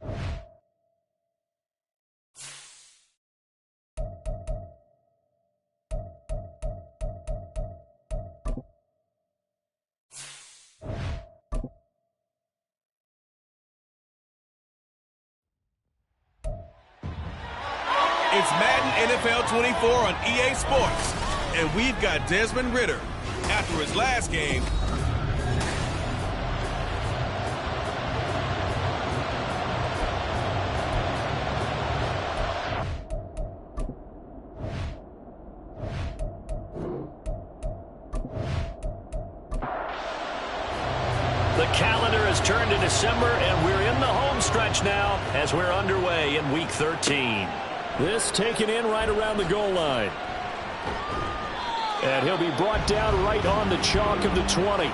It's Madden NFL 24 on EA Sports, and we've got Desmond Ridder. After his last game, the calendar has turned to December, and we're in the home stretch now as we're underway in Week 13. This taken in right around the goal line. And he'll be brought down right on the chalk of the 20.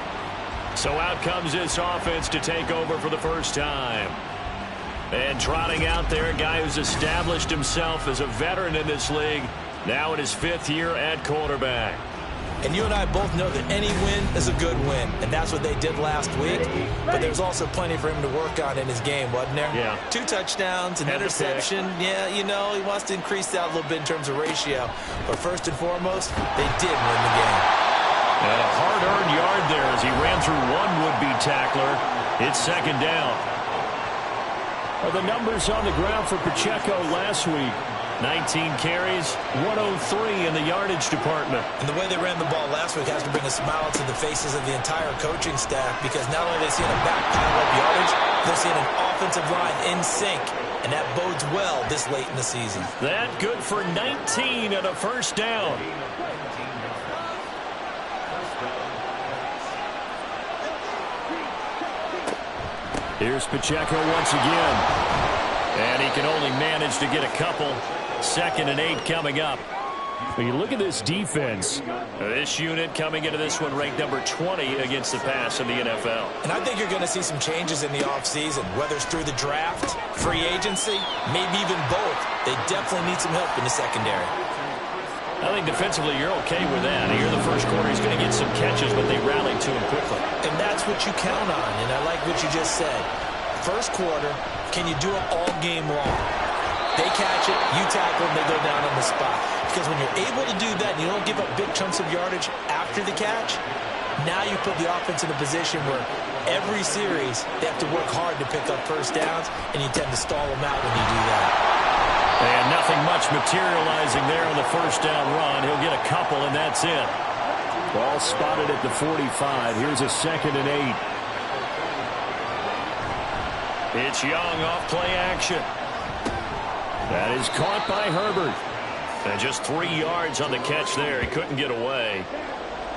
So out comes this offense to take over for the first time. And trotting out there, a guy who's established himself as a veteran in this league, now in his 5th year at quarterback. And you and I both know that any win is a good win, and that's what they did last week. But there's also plenty for him to work on in his game, wasn't there? Yeah. 2 touchdowns, an interception. Yeah, you know, he wants to increase that a little bit in terms of ratio. But first and foremost, they did win the game. And a hard-earned yard there as he ran through one would-be tackler. It's second down. Well, the numbers on the ground for Pacheco last week. 19 carries, 103 in the yardage department. And the way they ran the ball last week has to bring a smile to the faces of the entire coaching staff, because not only are they seeing a back pile of yardage, they're seeing an offensive line in sync, and that bodes well this late in the season. That good for 19 and a first down. Here's Pacheco once again. And he can only manage to get a couple. 2nd and 8 coming up. When you look at this defense, this unit coming into this one ranked number 20 against the pass in the NFL. And I think you're going to see some changes in the offseason, whether it's through the draft, free agency, maybe even both. They definitely need some help in the secondary. I think defensively you're okay with that. Here in the first quarter he's going to get some catches, but they rallied to him quickly. And that's what you count on, and I like what you just said. First quarter, can you do it all game long? They catch it, you tackle them, they go down on the spot. Because when you're able to do that and you don't give up big chunks of yardage after the catch, now you put the offense in a position where every series they have to work hard to pick up first downs, and you tend to stall them out when you do that. And nothing much materializing there on the first down run. He'll get a couple, and that's it. Ball spotted at the 45. Here's a 2nd and 8. It's Young off play action. That is caught by Herbert. And just 3 yards on the catch there. He couldn't get away.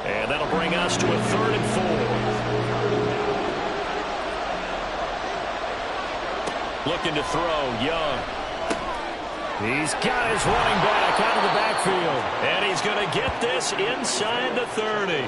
And that'll bring us to a 3rd and 4. Looking to throw, Young. He's got his running back out of the backfield. And he's going to get this inside the 30.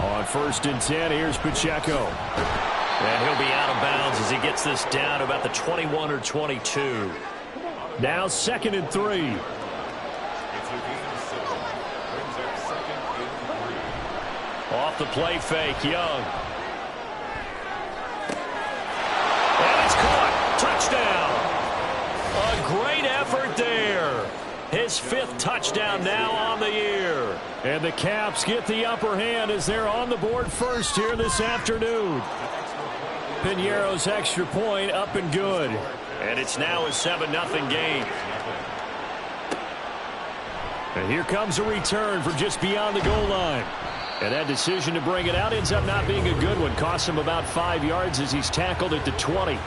On 1st and 10, here's Pacheco. And he'll be out of bounds as he gets this down to about the 21 or 22. Now 2nd and 3. Off the play fake, Young. And it's caught. Touchdown. A great effort there. His 5th touchdown now on the year. And the Caps get the upper hand as they're on the board first here this afternoon. Piñeiro's extra point up and good. And it's now a 7-0 game. And here comes a return from just beyond the goal line. And that decision to bring it out ends up not being a good one. Costs him about 5 yards as he's tackled at the 20.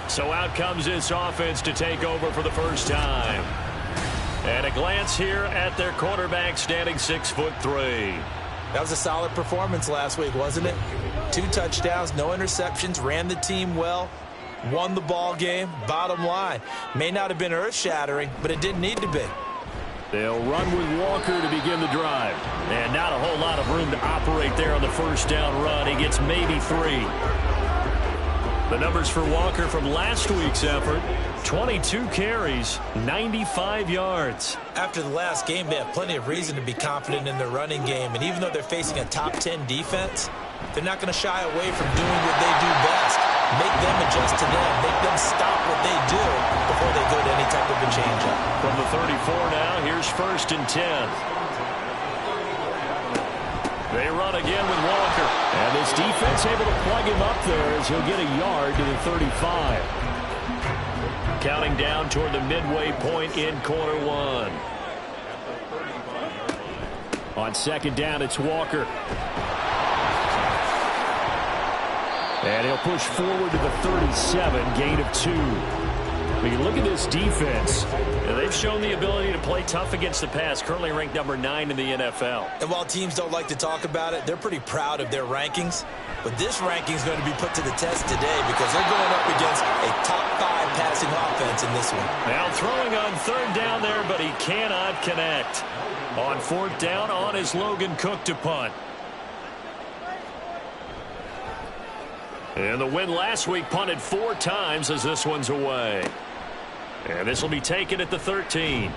So out comes this offense to take over for the first time. And a glance here at their quarterback standing 6'3". That was a solid performance last week, wasn't it? 2 touchdowns, no interceptions, ran the team well, won the ball game. Bottom line, may not have been earth-shattering, but it didn't need to be. They'll run with Walker to begin the drive. And not a whole lot of room to operate there on the first down run. He gets maybe 3. The numbers for Walker from last week's effort: 22 carries, 95 yards. After the last game, they have plenty of reason to be confident in their running game. And even though they're facing a top 10 defense, they're not going to shy away from doing what they do best. Make them adjust to them. Make them stop what they do before they go to any type of a change-up. From the 34 now, here's 1st and 10. They run again with Walker. And this defense able to plug him up there as he'll get a yard to the 35. Counting down toward the midway point in quarter one. On 2nd down, it's Walker. And he'll push forward to the 37, gain of 2. I mean, look at this defense. And they've shown the ability to play tough against the pass, currently ranked number 9 in the NFL. And while teams don't like to talk about it, they're pretty proud of their rankings. But this ranking is going to be put to the test today because they're going up against a top 5 passing offense in this one. Now throwing on 3rd down there, but he cannot connect. On 4th down, on is Logan Cook to punt. And the win last week punted 4 times as this one's away. And this will be taken at the 13.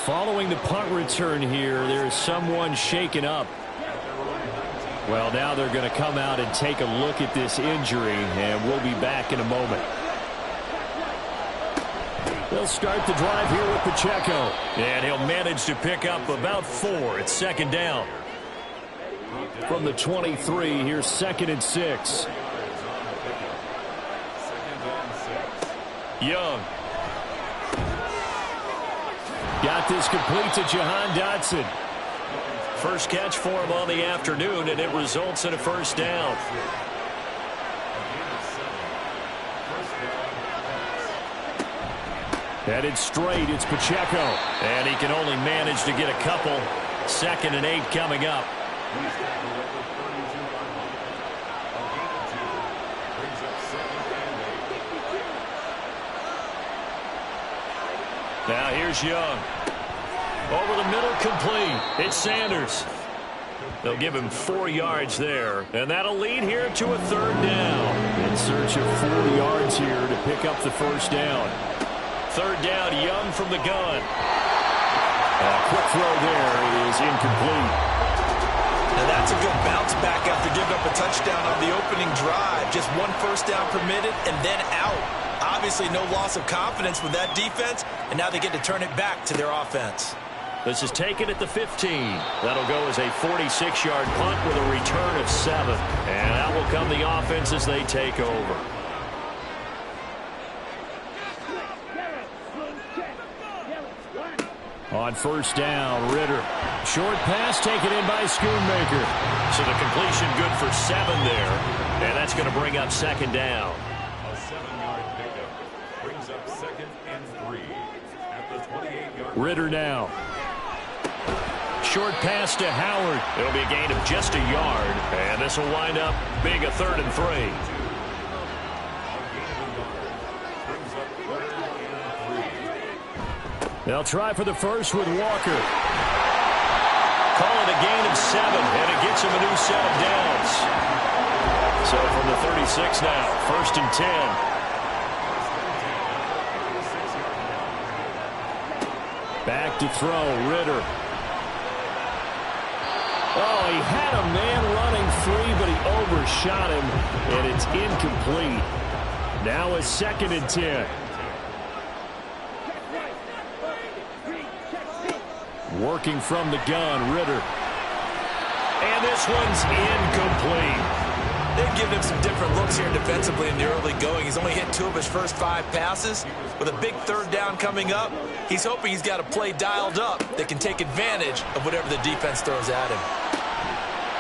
Following the punt return here, there's someone shaken up. Well, now they're going to come out and take a look at this injury, and we'll be back in a moment. They'll start the drive here with Pacheco. And he'll manage to pick up about 4. It's 2nd down. From the 23, here's 2nd and 6. Young. Got this complete to Jahan Dotson. First catch for him on the afternoon, and it results in a 1st down. Headed straight, it's Pacheco. And he can only manage to get a couple. 2nd and 8 coming up. Now here's Young. Over the middle, complete. It's Sanders. They'll give him 4 yards there. And that'll lead here to a 3rd down. In search of 4 yards here to pick up the 1st down. 3rd down, Young from the gun. A quick throw there is incomplete. Now that's a good bounce back after giving up a touchdown on the opening drive. Just 1 first down permitted and then out. Obviously no loss of confidence with that defense, and now they get to turn it back to their offense. This is taken at the 15. That'll go as a 46-yard punt with a return of 7. And out will come the offense as they take over. On 1st down, Ritter. Short pass taken in by Schoonmaker. So the completion good for 7 there. And that's going to bring up 2nd down. A 7-yard pickup brings up 2nd and 3 at the 28-yard. Ritter now. Short pass to Howard. It'll be a gain of just a yard. And this will wind up being a 3rd and 3. They'll try for the first with Walker. Call it a gain of 7, and it gets him a new set of downs. So from the 36 now, 1st and 10. Back to throw, Ritter. Oh, he had a man running free, but he overshot him, and it's incomplete. Now a 2nd and 10. Working from the gun, Ritter. And this one's incomplete. They've given him some different looks here defensively in the early going. He's only hit 2 of his first 5 passes. With a big 3rd down coming up, he's hoping he's got a play dialed up that can take advantage of whatever the defense throws at him.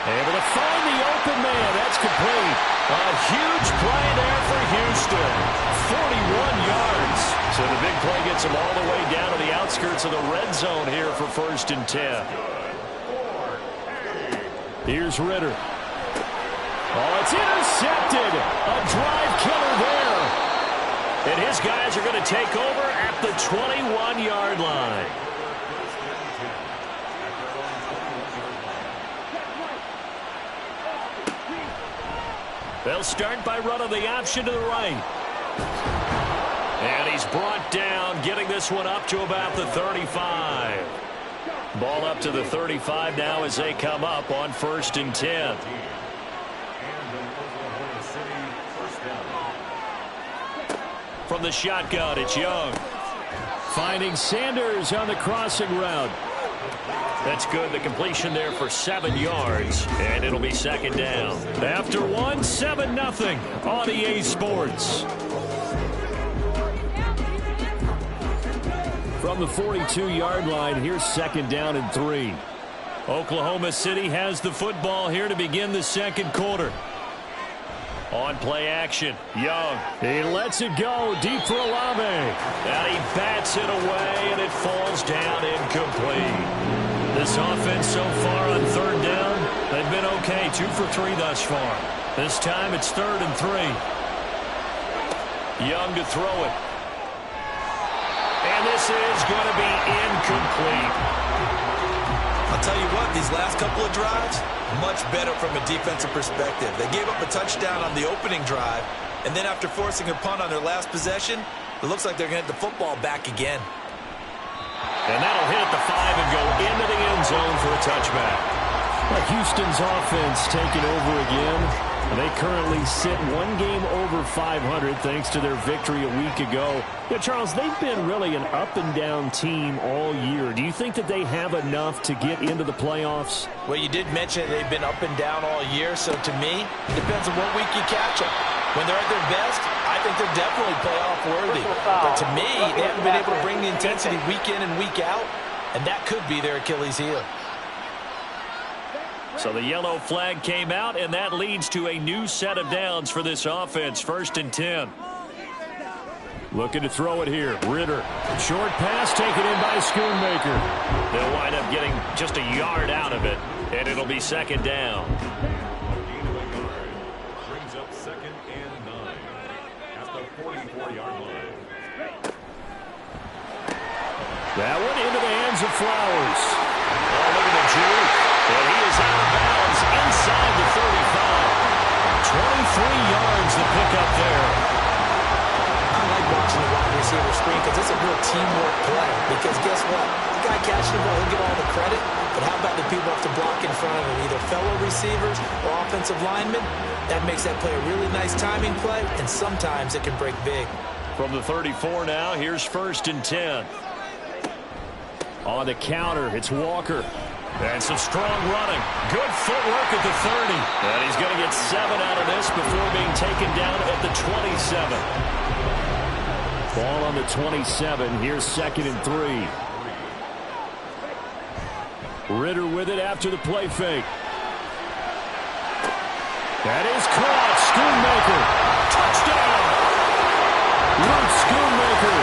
Able to find the open man. That's complete. A huge play there for Houston. 41 yards. So the big play gets him all the way down to the outskirts of the red zone here for 1st and 10. Here's Ritter. Oh, it's intercepted. A drive killer there. And his guys are going to take over at the 21-yard line. They'll start by running the option to the right. And he's brought down, getting this one up to about the 35. Ball up to the 35 now as they come up on 1st and 10. From the shotgun, it's Young. Finding Sanders on the crossing route. That's good. The completion there for 7 yards, and it'll be 2nd down. After 7-0 on EA Sports. From the 42-yard line, here's 2nd down and 3. Oklahoma City has the football here to begin the 2nd quarter. On play action, Young. He lets it go deep for Olave. And he bats it away, and it falls down incomplete. This offense so far on 3rd down, they've been okay, 2 for 3 thus far. This time it's 3rd and 3. Young to throw it. And this is going to be incomplete. I'll tell you what, these last couple of drives, much better from a defensive perspective. They gave up a touchdown on the opening drive, and then after forcing a punt on their last possession, it looks like they're going to get the football back again. And that'll hit at the 5 and go into the end zone for a touchback. Houston's offense taking over again. They currently sit 1 game over 500 thanks to their victory a week ago. Yeah, Charles, they've been really an up-and-down team all year. Do you think that they have enough to get into the playoffs? Well, you did mention they've been up and down all year, so to me, it depends on what week you catch them. When they're at their best, I think they're definitely playoff worthy. But to me, they haven't been able to bring the intensity week in and week out, and that could be their Achilles heel. So the yellow flag came out, and that leads to a new set of downs for this offense. 1st and 10. Looking to throw it here. Ritter. Short pass taken in by Schoonmaker. They'll wind up getting just a yard out of it, and it'll be 2nd down. Brings up 2nd and 9 at the 44-yard line. That one into the hands of Flowers. Oh, look at the juke. And he is out of bounds inside the 35. 23 yards to pick up there. I like watching the wide receiver screen because it's a real teamwork play. Because guess what? The guy catching the ball, he'll get all the credit. But how about the people who have to block in front of him, either fellow receivers or offensive linemen? That makes that play a really nice timing play, and sometimes it can break big. From the 34 now, here's 1st and 10. On the counter, it's Walker. And some strong running. Good footwork at the 30. And he's going to get 7 out of this before being taken down at the 27. Ball on the 27. Here's 2nd and 3. Ritter with it after the play fake. That is caught. Schoonmaker. Touchdown. Luke Schoonmaker.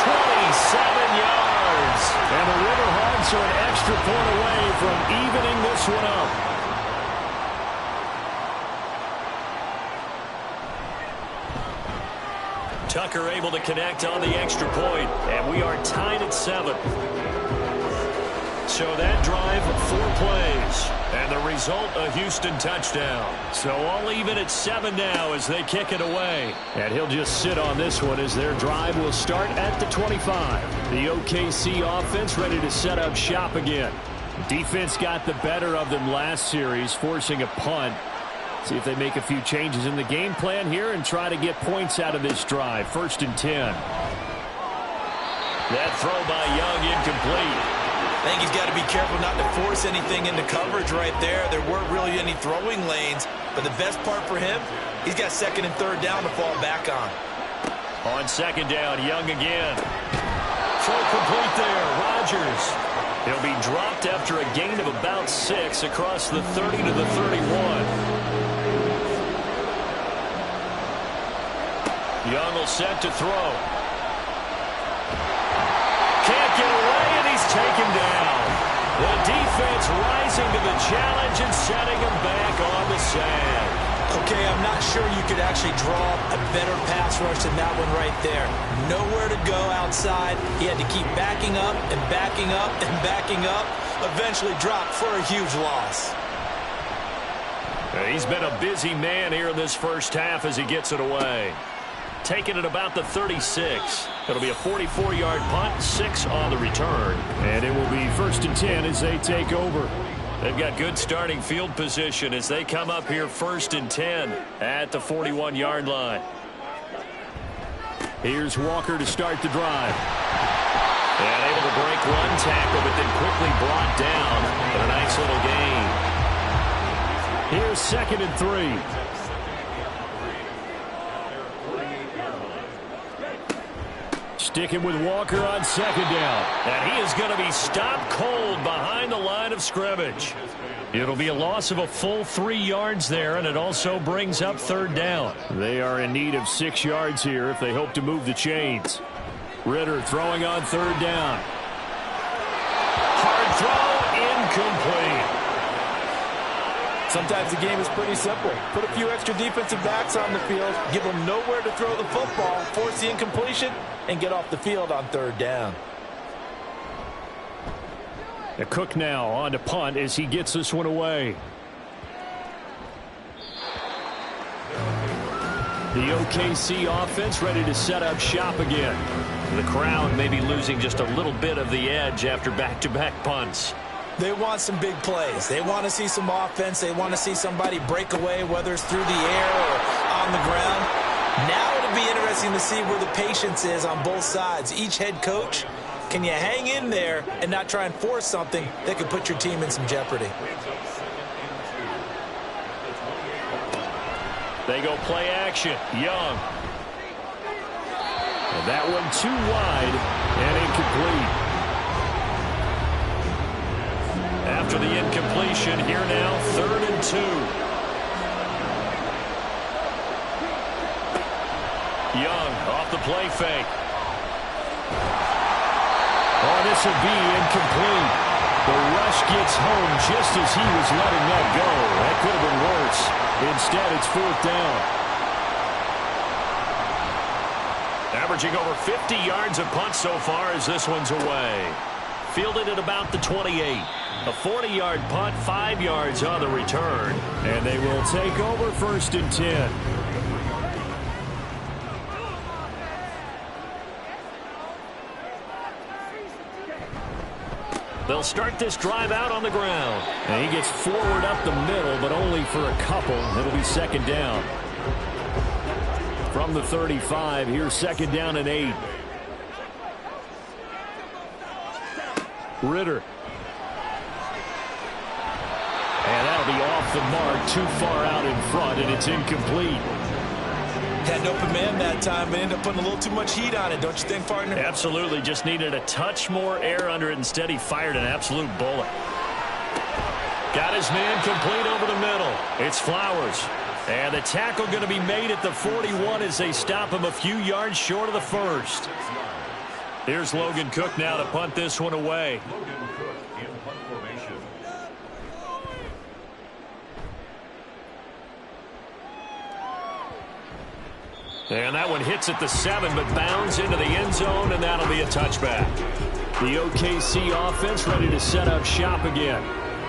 27 yards. And the River Hogs are an extra point away from evening this one up. Tucker able to connect on the extra point, and we are tied at 7. So that drive, 4 plays, and the result, a Houston touchdown. So all even at 7 now as they kick it away. And he'll just sit on this one as their drive will start at the 25. The OKC offense ready to set up shop again. Defense got the better of them last series, forcing a punt. See if they make a few changes in the game plan here and try to get points out of this drive. 1st and 10. That throw by Young incomplete. I think he's got to be careful not to force anything into coverage right there. There weren't really any throwing lanes, but the best part for him, he's got 2nd and 3rd down to fall back on. On 2nd down, Young again. Throw complete there, Rodgers. He'll be dropped after a gain of about 6 across the 30 to the 31. Young will set to throw. Can't get away, and he's taken down. The defense rising to the challenge and setting him back on the sand. Okay, I'm not sure you could actually draw a better pass rush than that one right there. Nowhere to go outside. He had to keep backing up and backing up and backing up. Eventually dropped for a huge loss. He's been a busy man here in this first half as he gets it away. Taking it about the 36. It'll be a 44-yard punt, 6 on the return. And it will be 1st and 10 as they take over. They've got good starting field position as they come up here 1st and 10 at the 41-yard line. Here's Walker to start the drive. And able to break one tackle, but then quickly brought down. But a nice little gain. Here's 2nd and 3. Sticking with Walker on 2nd down. And he is going to be stopped cold behind the line of scrimmage. It'll be a loss of a full 3 yards there, and it also brings up 3rd down. They are in need of 6 yards here if they hope to move the chains. Ritter throwing on 3rd down. Hard throw, incomplete. Sometimes the game is pretty simple. Put a few extra defensive backs on the field, give them nowhere to throw the football, force the incompletion, and get off the field on 3rd down. The Cook now on to punt as he gets this one away. The OKC offense ready to set up shop again. The crowd may be losing just a little bit of the edge after back-to-back punts. They want some big plays. They want to see some offense. They want to see somebody break away, whether it's through the air or on the ground. Now it'll be interesting to see where the patience is on both sides. Each head coach, can you hang in there and not try and force something that could put your team in some jeopardy? They go play action. Young. And that one too wide and incomplete. After the incompletion, here now, 3rd and 2. Young off the play fake. Oh, this will be incomplete. The rush gets home just as he was letting that go. That could have been worse. Instead, it's 4th down. Averaging over 50 yards a punt so far as this one's away. Fielded at about the 28. A 40-yard punt, 5 yards on the return. And they will take over 1st and 10. They'll start this drive out on the ground. And he gets forward up the middle, but only for a couple. It'll be 2nd down. From the 35, here's 2nd down and 8. Ritter. And that'll be off the mark, too far out in front, and it's incomplete. Had an open man that time, but ended up putting a little too much heat on it, don't you think, partner? Absolutely. Just needed a touch more air under it. Instead, he fired an absolute bullet. Got his man complete over the middle. It's Flowers. And the tackle going to be made at the 41 as they stop him a few yards short of the 1st. Here's Logan Cook now to punt this one away. Logan Cook in punt formation. And that one hits at the 7, but bounds into the end zone, and that'll be a touchback. The OKC offense ready to set up shop again.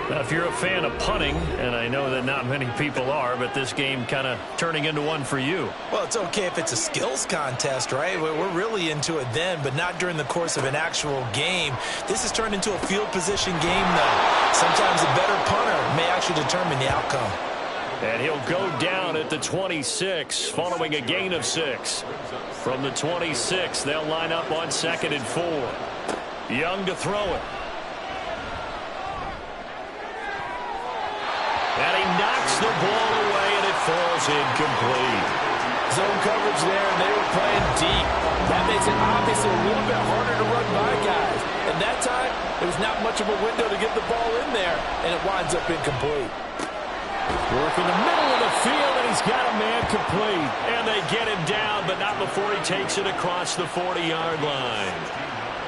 Now, if you're a fan of punting, and I know that not many people are, but this game kind of turning into one for you. Well, it's okay if it's a skills contest, right? We're really into it then, but not during the course of an actual game. This has turned into a field position game, though. Sometimes a better punter may actually determine the outcome. And he'll go down at the 26, following a gain of 6. From the 26, they'll line up on 2nd and 4. Young to throw it. And he knocks the ball away, and it falls incomplete. Zone coverage there, and they were playing deep. That makes it obviously a little bit harder to run by guys. And that time, there was not much of a window to get the ball in there, and it winds up incomplete. Work in the middle of the field, and he's got a man complete. And they get him down, but not before he takes it across the 40-yard line.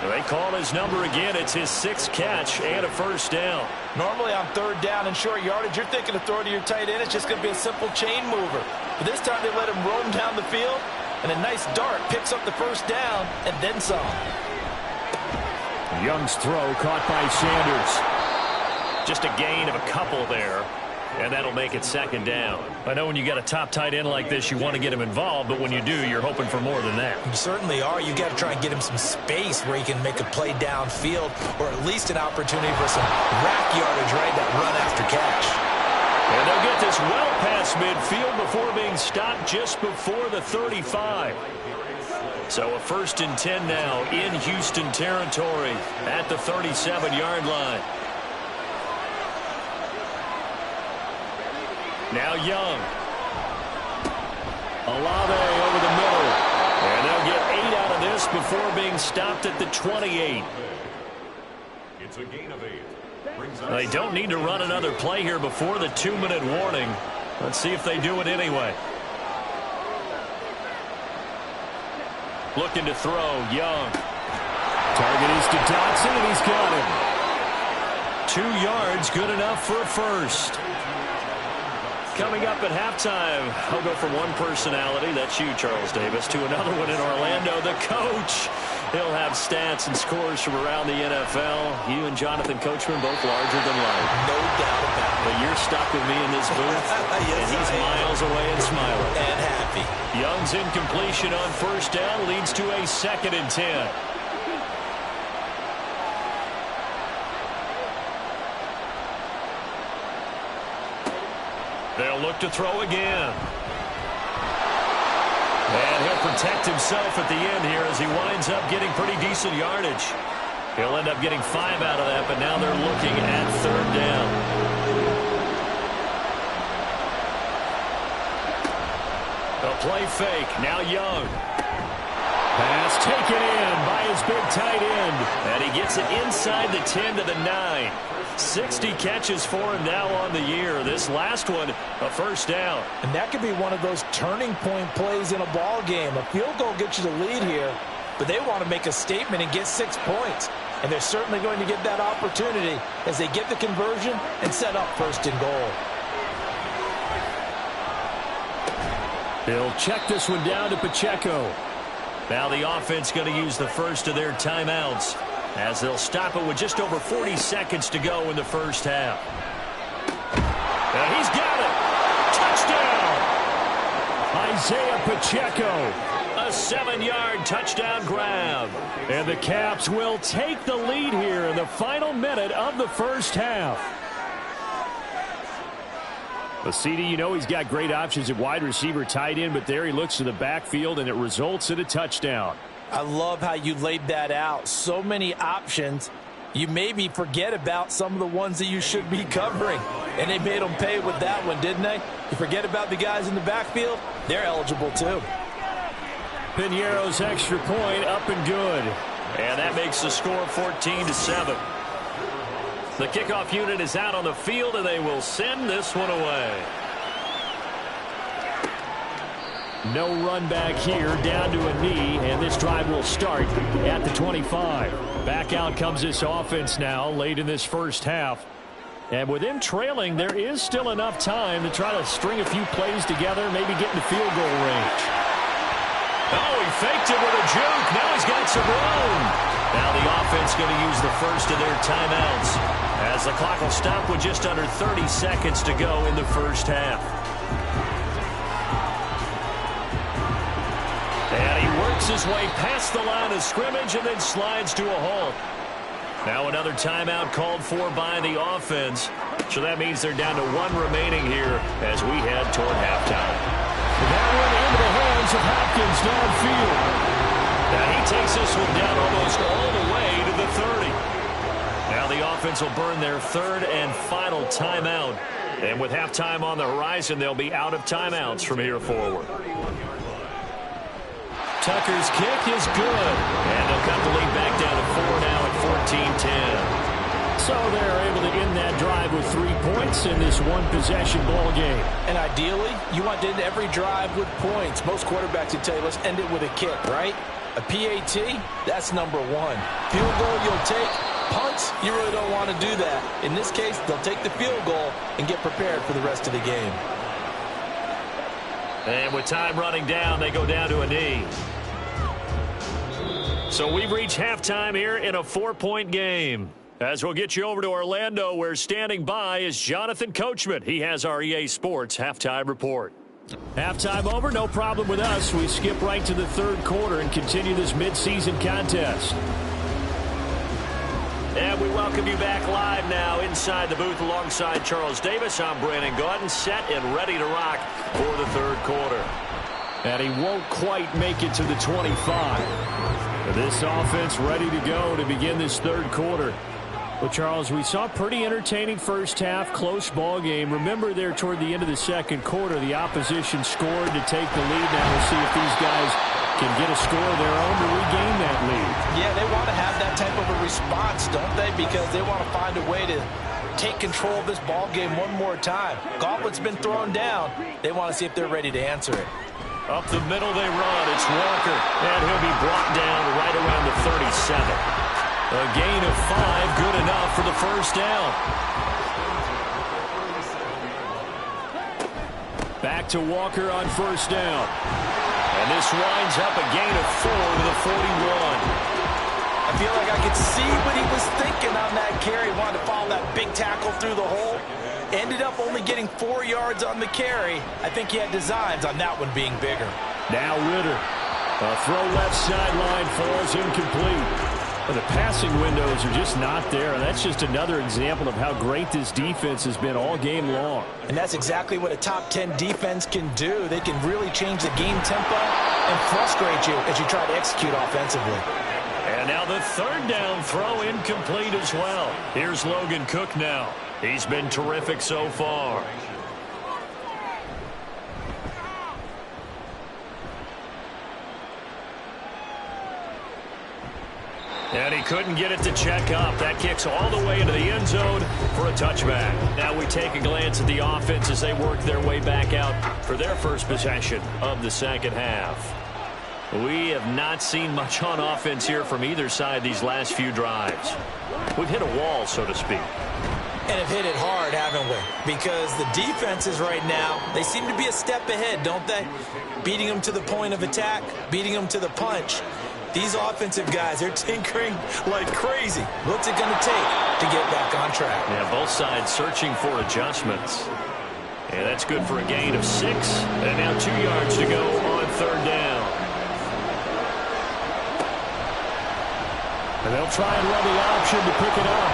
They call his number again. It's his 6th catch and a 1st down. Normally on 3rd down and short yardage, you're thinking of throwing to your tight end. It's just going to be a simple chain mover. But this time they let him roam down the field, and a nice dart picks up the 1st down and then some. Young's throw caught by Sanders. Just a gain of a couple there. And that'll make it second down. I know when you got a top tight end like this, you want to get him involved, but when you do, you're hoping for more than that. You certainly are. You got to try and get him some space where he can make a play downfield, or at least an opportunity for some rack yardage, right? That run after catch. And they'll get this well past midfield before being stopped just before the 35. So a 1st and 10 now in Houston territory at the 37-yard line. Now Young. Olave over the middle. And they'll get 8 out of this before being stopped at the 28. It's a gain of 8. They don't need to run another play here before the 2-minute warning. Let's see if they do it anyway. Looking to throw, Young. Target is to Dotson, and he's got him. 2 yards, good enough for a first. Coming up at halftime, I'll go from one personality, that's you, Charles Davis, to another one in Orlando, the coach. He'll have stats and scores from around the NFL. You and Jonathan Coachman both larger than life. No doubt about it. But you're stuck with me in this booth, Yes, and he's miles away and smiling. And happy. Young's incompletion on 1st down leads to a 2nd and 10. They'll look to throw again. And he'll protect himself at the end here as he winds up getting pretty decent yardage. He'll end up getting 5 out of that, but now they're looking at 3rd down. A play fake. Now Young. Pass taken in by his big tight end. And he gets it inside the 10 to the 9. 60 catches for him now on the year. This last one, a 1st down. And that could be one of those turning point plays in a ball game. A field goal gets you the lead here, but they want to make a statement and get 6 points. And they're certainly going to get that opportunity as they get the conversion and set up 1st and goal. They'll check this one down to Pacheco. Now the offense going to use the first of their timeouts as they'll stop it with just over 40 seconds to go in the 1st half. And he's got it. Touchdown! Isaiah Pacheco. A 7-yard touchdown grab. And the Caps will take the lead here in the final minute of the 1st half. Well, CD, you know he's got great options at wide receiver, tight end, but there he looks to the backfield, and it results in a touchdown. I love how you laid that out. So many options. You maybe forget about some of the ones that you should be covering. And they made them pay with that one, didn't they? You forget about the guys in the backfield, they're eligible too. Piñeiro's extra point up and good. And that makes the score 14-7. The kickoff unit is out on the field, and they will send this one away. No run back here, down to a knee, and this drive will start at the 25. Back out comes this offense now late in this 1st half. And with them trailing, there is still enough time to try to string a few plays together, maybe get into field goal range. Oh, he faked it with a juke. Now he's got some room. Now the offense going to use the first of their timeouts as the clock will stop with just under 30 seconds to go in the 1st half. And he works his way past the line of scrimmage and then slides to a halt. Now another timeout called for by the offense. So that means they're down to 1 remaining here as we head toward halftime. That one into the hands of Hopkins downfield. Now he takes this one down almost all the way to the 30. Now the offense will burn their 3rd and final timeout. And with halftime on the horizon, they'll be out of timeouts from here forward. Tucker's kick is good. And they'll cut the lead back down to 4 now at 14-10. So they're able to end that drive with 3 points in this one-possession ball game. And ideally, you want to end every drive with points. Most quarterbacks would tell you, let's end it with a kick, right? A PAT, that's number 1. Field goal, you'll take. Punts, you really don't want to do that. In this case, they'll take the field goal and get prepared for the rest of the game. And with time running down, they go down to a knee. So we've reached halftime here in a 4-point game. As we'll get you over to Orlando, where standing by is Jonathan Coachman. He has our EA Sports halftime report. Halftime over, no problem with us. We skip right to the third quarter and continue this midseason contest. And we welcome you back live now inside the booth alongside Charles Davis. I'm Brandon Gaudin, set and ready to rock for the third quarter. And he won't quite make it to the 25. This offense ready to go to begin this third quarter. Well, Charles, we saw a pretty entertaining first half, close ball game. Remember there toward the end of the second quarter, the opposition scored to take the lead. Now we'll see if these guys can get a score of their own to regain that lead. Yeah, they want to have that type of a response, don't they? Because they want to find a way to take control of this ball game one more time. Gauntlet's been thrown down. They want to see if they're ready to answer it. Up the middle they run. It's Walker, and he'll be brought down right around the 37. A gain of 5, good enough for the first down. Back to Walker on first down. And this winds up a gain of 4 to the 41. I feel like I could see what he was thinking on that carry. Wanted to follow that big tackle through the hole. Ended up only getting 4 yards on the carry. I think he had designs on that one being bigger. Now Ritter. A throw left sideline falls incomplete. Well, the passing windows are just not there. That's just another example of how great this defense has been all game long. And that's exactly what a top 10 defense can do. They can really change the game tempo and frustrate you as you try to execute offensively. And now the third down throw incomplete as well. Here's Logan Cook now. He's been terrific so far. And he couldn't get it to check up. That kicks all the way into the end zone for a touchback. Now we take a glance at the offense as they work their way back out for their first possession of the second half. We have not seen much on offense here from either side these last few drives. We've hit a wall, so to speak. And have hit it hard, haven't we? Because the defenses right now, they seem to be a step ahead, don't they? Beating them to the point of attack, beating them to the punch. These offensive guys, they're tinkering like crazy. What's it going to take to get back on track? Yeah, both sides searching for adjustments. And that's good for a gain of 6. And now 2 yards to go on third down. And they'll try and run the option to pick it up.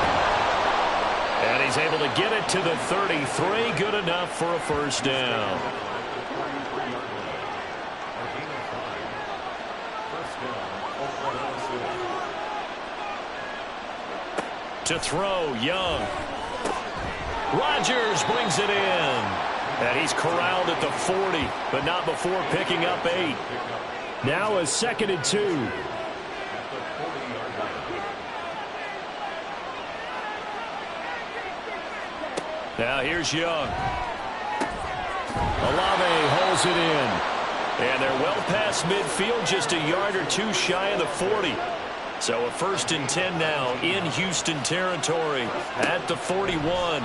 And he's able to get it to the 33. Good enough for a first down. To throw, Young. Rodgers brings it in. And he's corralled at the 40, but not before picking up 8. Now a 2nd and 2. Now here's Young. Olave holds it in. And they're well past midfield, just a yard or 2 shy of the 40. So a 1st and 10 now in Houston territory at the 41.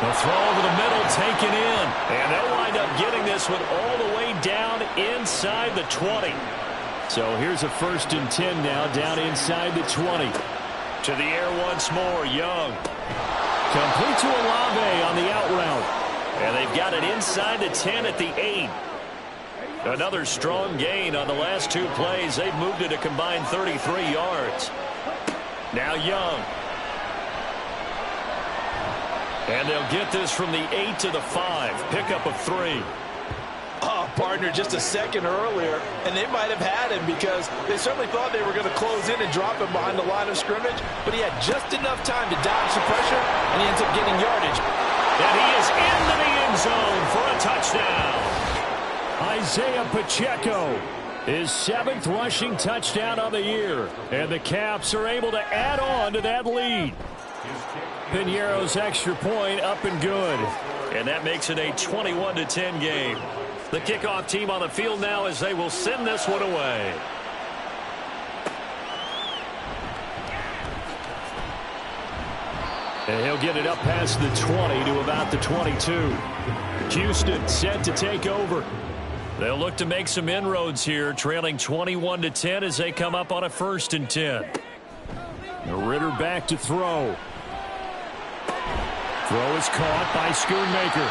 The throw over the middle taken in. And they'll wind up getting this one all the way down inside the 20. So here's a 1st and 10 now down inside the 20. To the air once more, Young. Complete to Olave on the out route. And they've got it inside the 10 at the 8. Another strong gain on the last 2 plays. They've moved it a combined 33 yards. Now Young. And they'll get this from the 8 to the 5. Pickup of 3. Oh, partner, just a second earlier, and they might have had him because they certainly thought they were going to close in and drop him behind the line of scrimmage, but he had just enough time to dodge the pressure, and he ends up getting yardage. And he is into the end zone for a touchdown. Isaiah Pacheco, his 7th rushing touchdown on the year. And the Caps are able to add on to that lead. Piñeiro's extra point up and good. And that makes it a 21-10 game. The kickoff team on the field now as they will send this one away. And he'll get it up past the 20 to about the 22. Houston set to take over. They'll look to make some inroads here, trailing 21-10 as they come up on a 1st and 10. back to throw. Throw is caught by Schoonmaker.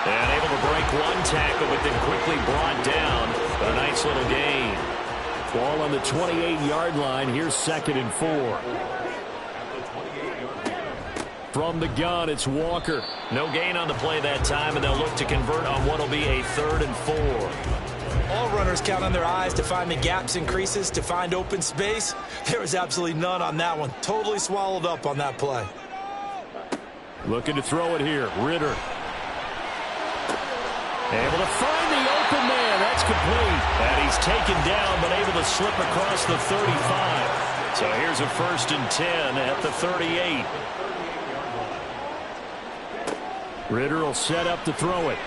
And able to break one tackle, but then quickly brought down. A nice little gain. Ball on the 28-yard line. Here's 2nd and 4. From the gun, it's Walker. No gain on the play that time, and they'll look to convert on what will be a 3rd and 4. All runners count on their eyes to find the gaps and creases, to find open space. There was absolutely none on that one. Totally swallowed up on that play. Looking to throw it here. Ritter. Able to find the open man. That's complete. And he's taken down, but able to slip across the 35. So here's a 1st and 10 at the 38. Ritter will set up to throw it.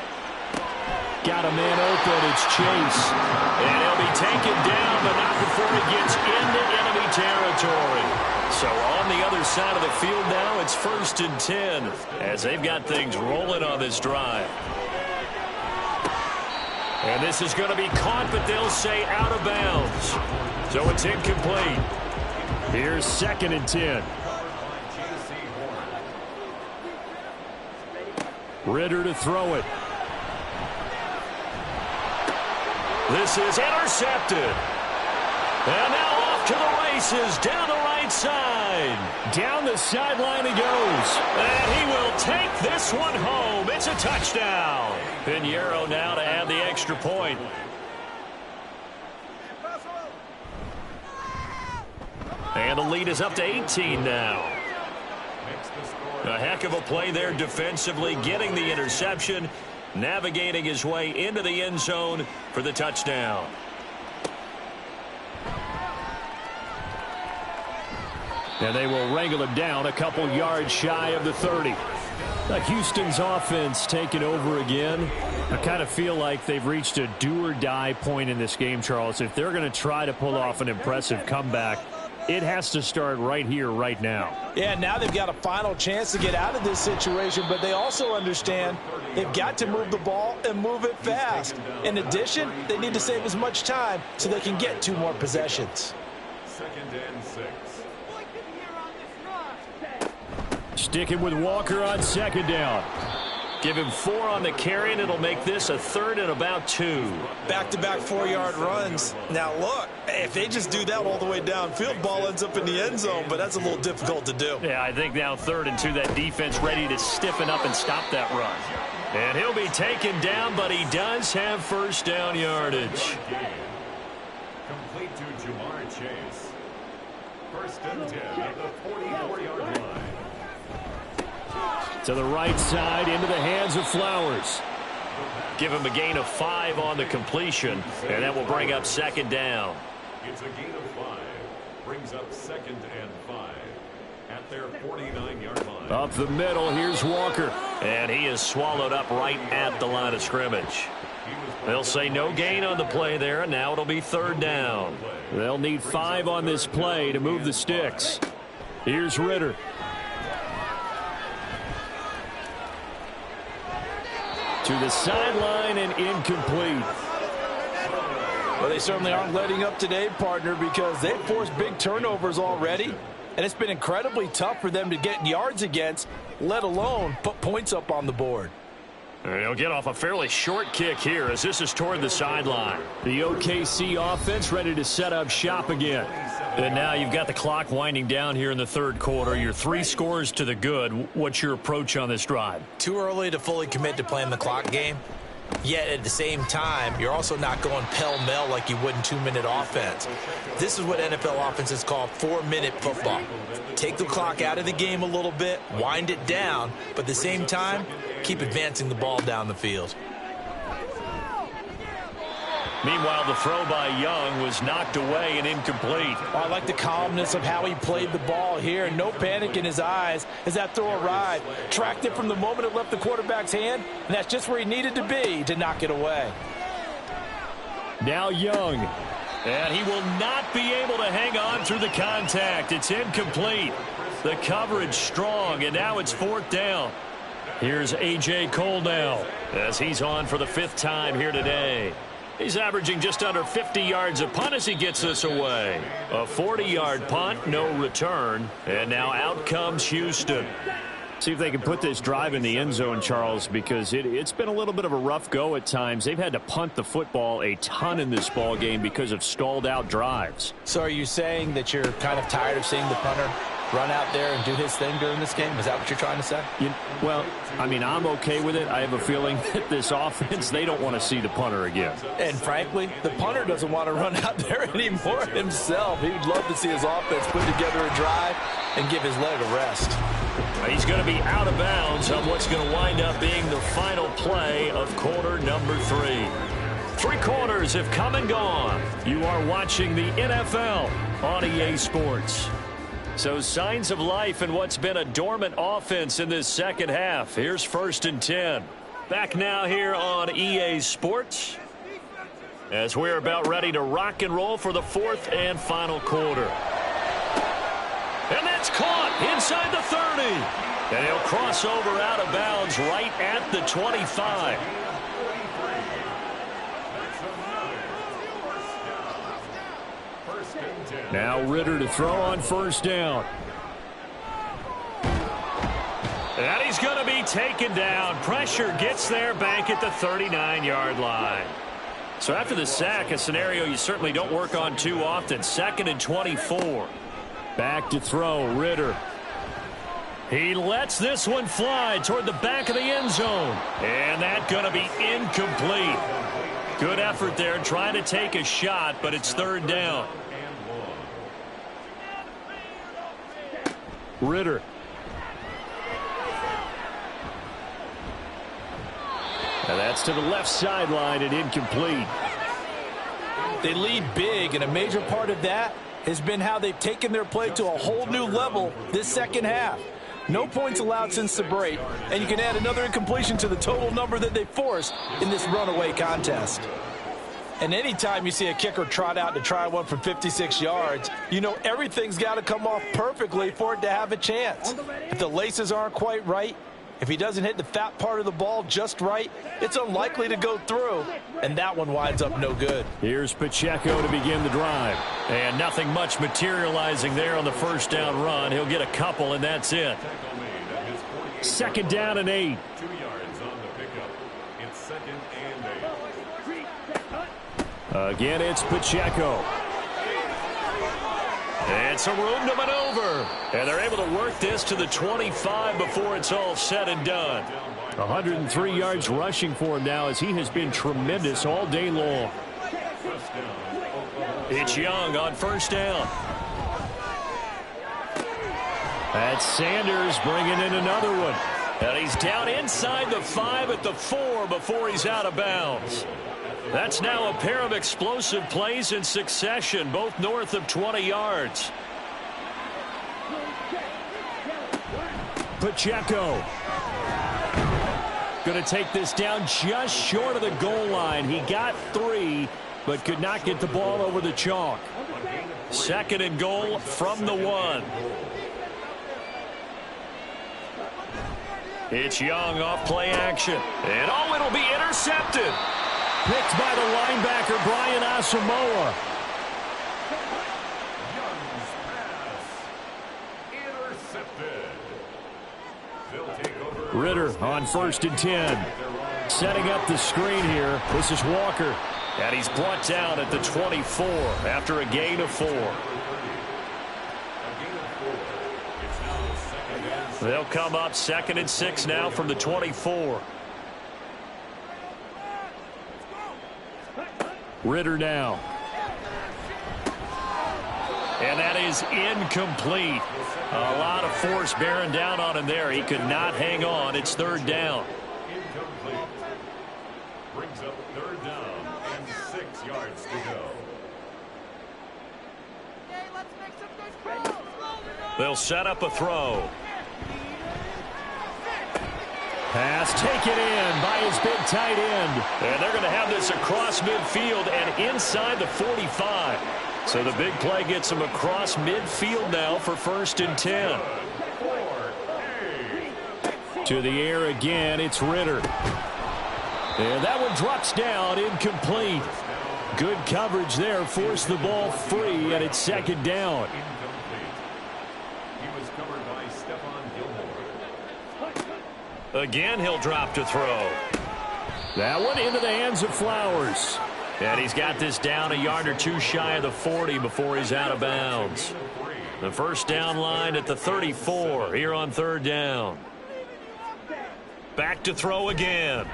Got a man open. It's Chase. And he'll be taken down, but not before he gets into enemy territory. So on the other side of the field now, it's 1st and 10 as they've got things rolling on this drive. And this is going to be caught, but they'll say out of bounds. So it's incomplete. Here's 2nd and 10. Ritter to throw it. This is intercepted. And now off to the races down the right side. Down the sideline he goes. And he will take this one home. It's a touchdown. Pinheiro now to add the extra point. And the lead is up to 18 now. A heck of a play there defensively, getting the interception, navigating his way into the end zone for the touchdown. And they will wrangle him down a couple yards shy of the 30. Houston's offense taking over again. I kind of feel like they've reached a do-or-die point in this game, Charles. If they're going to try to pull off an impressive comeback, it has to start right here, right now. Yeah, now they've got a final chance to get out of this situation, but they also understand they've got to move the ball and move it fast. In addition, they need to save as much time so they can get 2 more possessions. 2nd and 6. Sticking with Walker on 2nd down. Give him 4 on the carry, and it'll make this a 3rd and about 2. Back-to-back 4-yard runs. Now, look, if they just do that all the way downfield, ball ends up in the end zone, but that's a little difficult to do. Yeah, I think now 3rd and 2, that defense ready to stiffen up and stop that run. And he'll be taken down, but he does have 1st down yardage. Complete to Jamar Chase. 1st and 10 at the 44-yard line. To the right side, into the hands of Flowers. Give him a gain of 5 on the completion, and that will bring up 2nd down. It's a gain of 5. Brings up 2nd and 5 at their 49-yard line. Up the middle, here's Walker. And he is swallowed up right at the line of scrimmage. They'll say no gain on the play there, and now it'll be 3rd down. They'll need 5 on this play to move the sticks. Here's Ritter. To the sideline and incomplete. Well, they certainly aren't letting up today, partner, because they've forced big turnovers already. And it's been incredibly tough for them to get yards against, let alone put points up on the board. And he'll get off a fairly short kick here as this is toward the sideline. The OKC offense ready to set up shop again. And now you've got the clock winding down here in the 3rd quarter. You're 3 scores to the good. What's your approach on this drive? Too early to fully commit to playing the clock game. Yet at the same time, you're also not going pell-mell like you would in 2-minute offense. This is what NFL offenses call 4-minute football. Take the clock out of the game a little bit, wind it down, but at the same time, keep advancing the ball down the field. Meanwhile, the throw by Young was knocked away and incomplete. I like the calmness of how he played the ball here. No panic in his eyes as that throw arrived. Tracked it from the moment it left the quarterback's hand, and that's just where he needed to be to knock it away. Now Young. And he will not be able to hang on through the contact. It's incomplete. The coverage strong, and now it's 4th down. Here's A.J. Cole now, as he's on for the 5th time here today. He's averaging just under 50 yards a punt as he gets this away. A 40-yard punt, no return. And now out comes Houston. See if they can put this drive in the end zone, Charles, because it's been a little bit of a rough go at times. They've had to punt the football a ton in this ball game because of stalled out drives. So are you saying that you're kind of tired of seeing the punter run out there and do his thing during this game? Is that what you're trying to say? Well, I mean, I'm okay with it. I have a feeling that this offense, they don't want to see the punter again. And frankly, the punter doesn't want to run out there anymore himself. He would love to see his offense put together a drive and give his leg a rest. He's going to be out of bounds on what's going to wind up being the final play of quarter number 3. 3 quarters have come and gone. You are watching the NFL on EA Sports. So signs of life in what's been a dormant offense in this second half. Here's 1st and 10. Back now here on EA Sports as we're about ready to rock and roll for the 4th and final quarter. And that's caught inside the 30. And he'll cross over out of bounds right at the 25. Now Ritter to throw on 1st down. And he's going to be taken down. Pressure gets there back at the 39-yard line. So after the sack, a scenario you certainly don't work on too often. 2nd and 24. Back to throw, Ritter. He lets this one fly toward the back of the end zone. And that's going to be incomplete. Good effort there trying to take a shot, but it's 3rd down. Ritter. And that's to the left sideline and incomplete. They lead big, and a major part of that has been how they've taken their play to a whole new level this second half. No points allowed since the break, and you can add another incompletion to the total number that they forced in this runaway contest. And anytime you see a kicker trot out to try one from 56 yards, you know everything's got to come off perfectly for it to have a chance. If the laces aren't quite right, if he doesn't hit the fat part of the ball just right, it's unlikely to go through, and that one winds up no good. Here's Pacheco to begin the drive. And nothing much materializing there on the 1st down run. He'll get a couple, and that's it. 2nd down and 8. 2 yards on the pickup. It's 2nd and 8. Again, it's Pacheco. It's a room to maneuver. And they're able to work this to the 25 before it's all said and done. 103 yards rushing for him now as he has been tremendous all day long. It's Young on 1st down. That's Sanders bringing in another one. And he's down inside the 5 at the 4 before he's out of bounds. That's now a pair of explosive plays in succession, both north of 20 yards. Pacheco. Going to take this down just short of the goal line. He got 3, but could not get the ball over the chalk. 2nd and goal from the 1. It's Young off play action. And oh, it'll be intercepted. Picked by the linebacker, Brian Asamoah. Young's pass intercepted. They'll take over. Ritter on 1st and 10. Setting up the screen here. This is Walker. And he's brought down at the 24 after a gain of 4. They'll come up 2nd and 6 now from the 24. Ritter now. And that is incomplete. A lot of force bearing down on him there. He could not hang on. It's 3rd down. Incomplete. Brings up 3rd down and 6 yards to go. They'll set up a throw. Pass taken in by his big tight end. And they're going to have this across midfield and inside the 45. So the big play gets him across midfield now for 1st and 10. To the air again, it's Ritter. And that one drops down, incomplete. Good coverage there, forced the ball free, and it's second down. He was covered by Stephon Gilmore. Again, he'll drop to throw. That one into the hands of Flowers. And he's got this down a yard or two shy of the 40 before he's out of bounds. The first down line at the 34 here on third down. Back to throw again.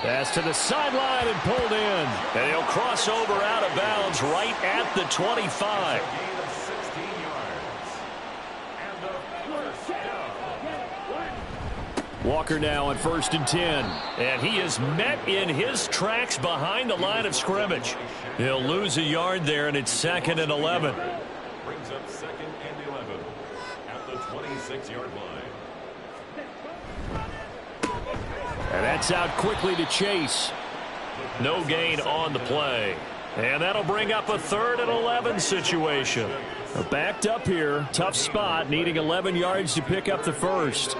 Pass to the sideline and pulled in. And he'll cross over out of bounds right at the 25. Gain of 16 yards. And the first down. Walker now on 1st and 10. And he is met in his tracks behind the line of scrimmage. He'll lose a yard there, and it's 2nd and 11. Brings up 2nd and 11 at the 26-yard line. And that's out quickly to Chase. No gain on the play. And that'll bring up a 3rd and 11 situation. Backed up here. Tough spot, needing 11 yards to pick up the first.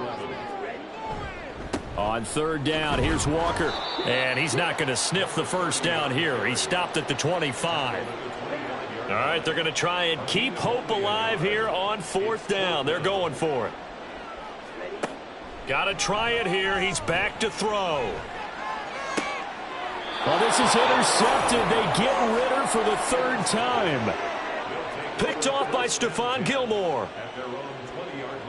On 3rd down, here's Walker. And he's not going to sniff the first down here. He stopped at the 25. All right, they're going to try and keep hope alive here on 4th down. They're going for it. Got to try it here. He's back to throw. Well, this is intercepted. They get Ritter for the 3rd time. Picked off by Stephon Gilmore. At their own 20-yard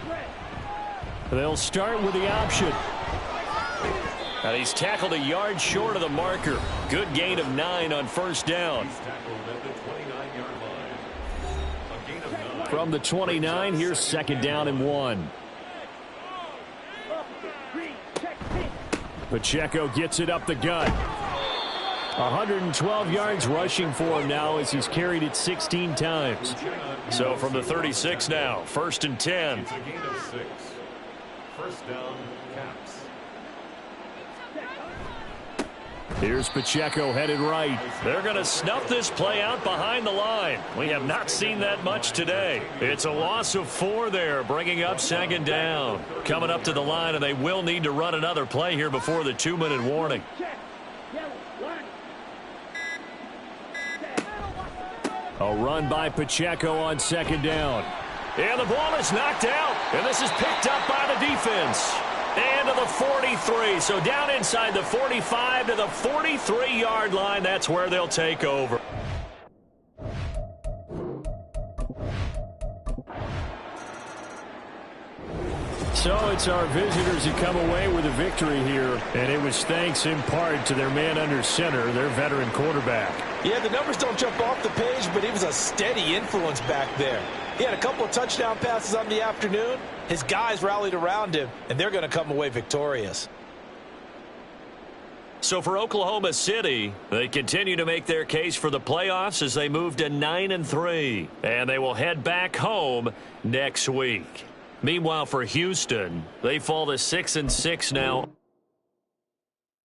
line. They'll start with the option. And he's tackled a yard short of the marker. Good gain of 9 on 1st down. He's tackled at the 29-yard line. A gain of 9. From the 29, here's 2nd down and 1. Pacheco gets it up the gut. 112 yards rushing for him now as he's carried it 16 times. So from the 36 now, 1st and 10. It's a gain of 6. First down, Caps. Here's Pacheco headed right. They're going to snuff this play out behind the line. We have not seen that much today. It's a loss of 4 there, bringing up 2nd down. Coming up to the line, and they will need to run another play here before the 2-minute warning. A run by Pacheco on 2nd down. And the ball is knocked out, and this is picked up by the defense. And to the 43, so down inside the 45 to the 43-yard line. That's where they'll take over. So it's our visitors who come away with a victory here, and it was thanks in part to their man under center, their veteran quarterback. Yeah, the numbers don't jump off the page, but he was a steady influence back there. He had a couple of touchdown passes on the afternoon. His guys rallied around him, and they're going to come away victorious. So for Oklahoma City, they continue to make their case for the playoffs as they move to 9-3, and they will head back home next week. Meanwhile, for Houston, they fall to 6-6 now.